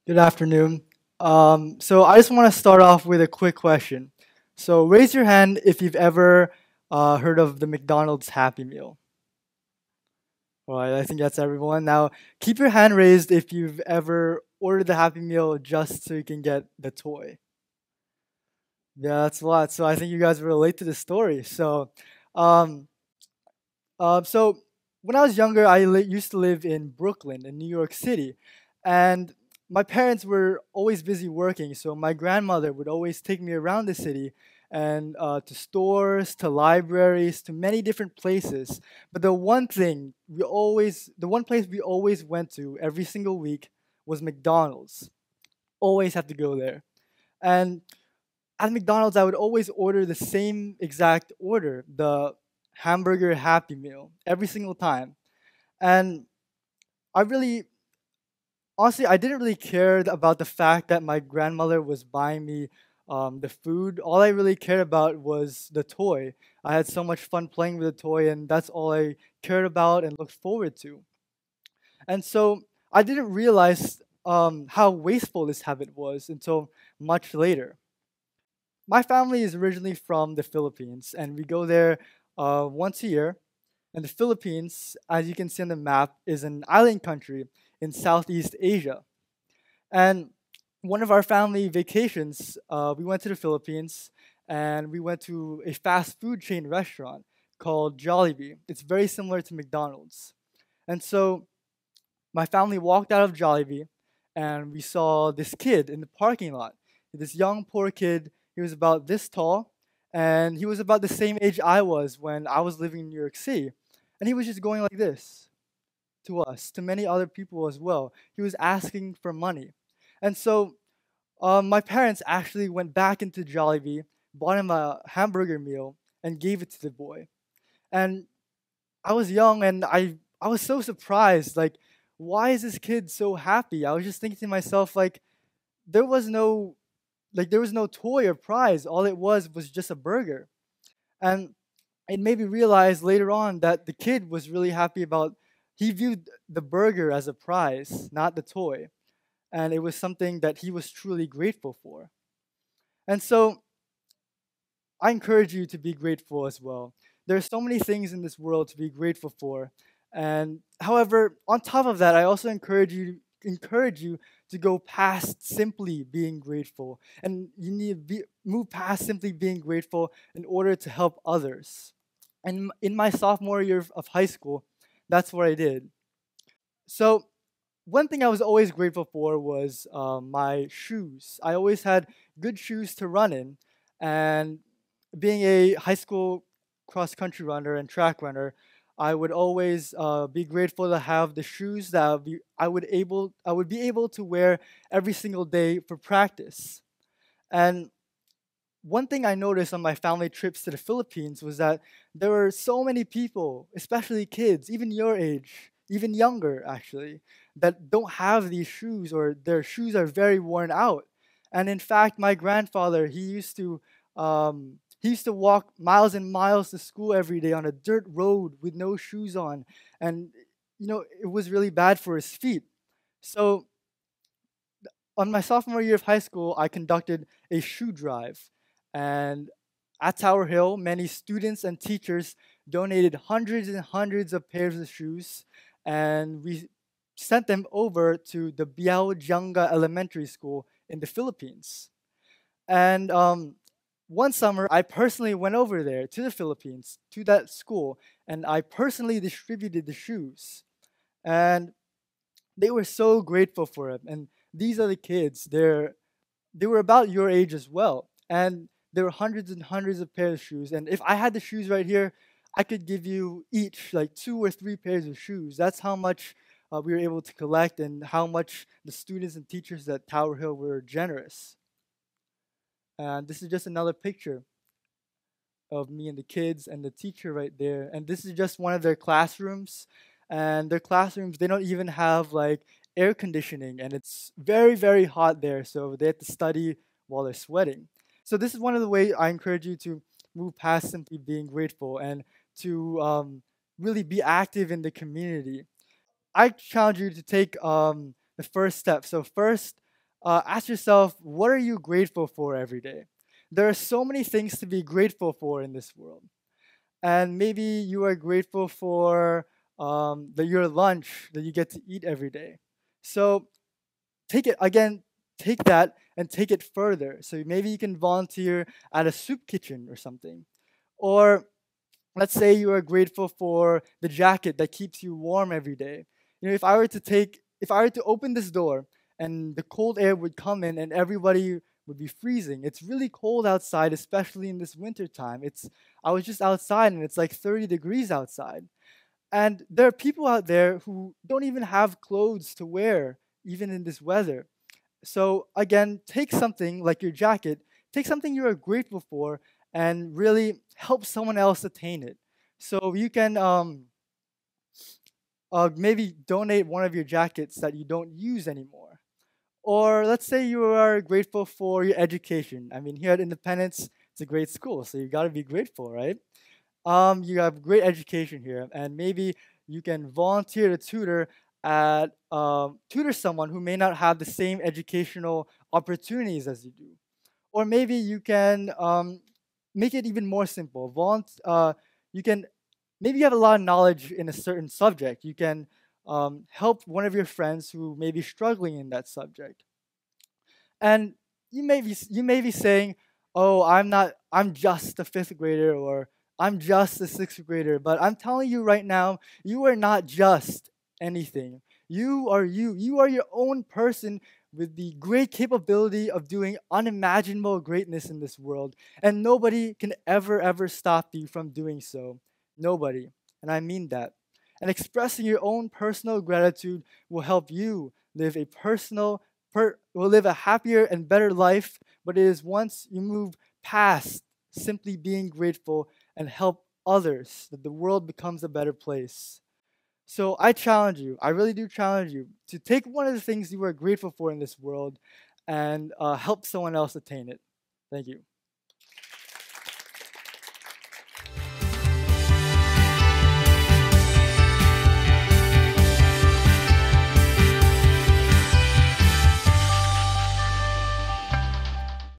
Good afternoon. So I just want to start off with a quick question. So raise your hand if you've ever heard of the McDonald's Happy Meal. All right, I think that's everyone. Now keep your hand raised if you've ever ordered the Happy Meal just so you can get the toy. Yeah, that's a lot. So I think you guys relate to the story. Um, so when I was younger, used to live in Brooklyn, in New York City, and my parents were always busy working. So my grandmother would always take me around the city and to stores, to libraries, to many different places. But the one place we always went to every single week was McDonald's. Always have to go there. And at McDonald's, I would always order the same exact order, the hamburger Happy Meal, every single time. And I really, honestly, I didn't really care about the fact that my grandmother was buying me the food. All I really cared about was the toy. I had so much fun playing with the toy, and that's all I cared about and looked forward to. And so I didn't realize how wasteful this habit was until much later. My family is originally from the Philippines, and we go there once a year. And the Philippines, as you can see on the map, is an island country in Southeast Asia. And one of our family vacations, we went to the Philippines and we went to a fast food chain restaurant called Jollibee. It's very similar to McDonald's. And so my family walked out of Jollibee and we saw this kid in the parking lot. This young, poor kid, he was about this tall, and he was about the same age I was when I was living in New York City. And he was just going like this to us, to many other people as well. He was asking for money. And so my parents actually went back into Jollibee, bought him a hamburger meal, and gave it to the boy. And I was young and I was so surprised. Like, why is this kid so happy? I was just thinking to myself, like, there was no there was no toy or prize. All it was just a burger. And it made me realize later on that the kid was really happy about he viewed the burger as a prize, not the toy. And it was something that he was truly grateful for. And so I encourage you to be grateful as well. There are so many things in this world to be grateful for. And however, on top of that, I also encourage you to go past simply being grateful. And you need to move past simply being grateful in order to help others. And in my sophomore year of high school, that's what I did. So one thing I was always grateful for was my shoes. I always had good shoes to run in, and being a high school cross country runner and track runner, I would always be grateful to have the shoes that I would be able to wear every single day for practice. And one thing I noticed on my family trips to the Philippines was that there were so many people, especially kids, even your age, even younger actually, that don't have these shoes or their shoes are very worn out. And in fact, my grandfather, he used to walk miles and miles to school every day on a dirt road with no shoes on. And it was really bad for his feet. So on my sophomore year of high school, I conducted a shoe drive. And at Tower Hill, many students and teachers donated hundreds and hundreds of pairs of shoes. And we sent them over to the Biao Elementary School in the Philippines. And one summer, I personally went over there to the Philippines, to that school, and I personally distributed the shoes. And they were so grateful for it. And these are the kids. They were about your age as well. And there were hundreds and hundreds of pairs of shoes. And if I had the shoes right here, I could give you each like 2 or 3 pairs of shoes. That's how much we were able to collect and how much the students and teachers at Tower Hill were generous. And this is just another picture of me and the kids and the teacher right there. And this is just one of their classrooms. And their classrooms, they don't even have like air conditioning, and it's very, very hot there. So they have to study while they're sweating. So this is one of the ways I encourage you to move past simply being grateful and to really be active in the community. I challenge you to take the first step. So first, ask yourself, what are you grateful for every day? There are so many things to be grateful for in this world. And maybe you are grateful for your lunch that you get to eat every day. So take it again, take that and take it further. So maybe you can volunteer at a soup kitchen or something. Or let's say you are grateful for the jacket that keeps you warm every day. If I were to open this door and the cold air would come in and everybody would be freezing. It's really cold outside, especially in this winter time. I was just outside and it's like 30 degrees outside. And there are people out there who don't even have clothes to wear, even in this weather. So again, take something like your jacket, take something you are grateful for, and really help someone else attain it. So you can maybe donate one of your jackets that you don't use anymore. Or let's say you are grateful for your education. I mean, here at Independence, it's a great school, so you got to be grateful, right? You have great education here, and maybe you can volunteer to tutor someone who may not have the same educational opportunities as you do. Or maybe you can make it even more simple. You can maybe you have a lot of knowledge in a certain subject. You can help one of your friends who may be struggling in that subject. And you may be saying, "Oh, I'm just a fifth grader," or "I'm just a sixth grader." But I'm telling you right now, you are not just anything. You are you. You are your own person with the great capability of doing unimaginable greatness in this world, and nobody can ever stop you from doing so. Nobody, and I mean that. And expressing your own personal gratitude will help you live a will live a happier and better life, but it is once you move past simply being grateful and help others that the world becomes a better place. So I challenge you, I really do challenge you to take one of the things you are grateful for in this world and help someone else attain it. Thank you.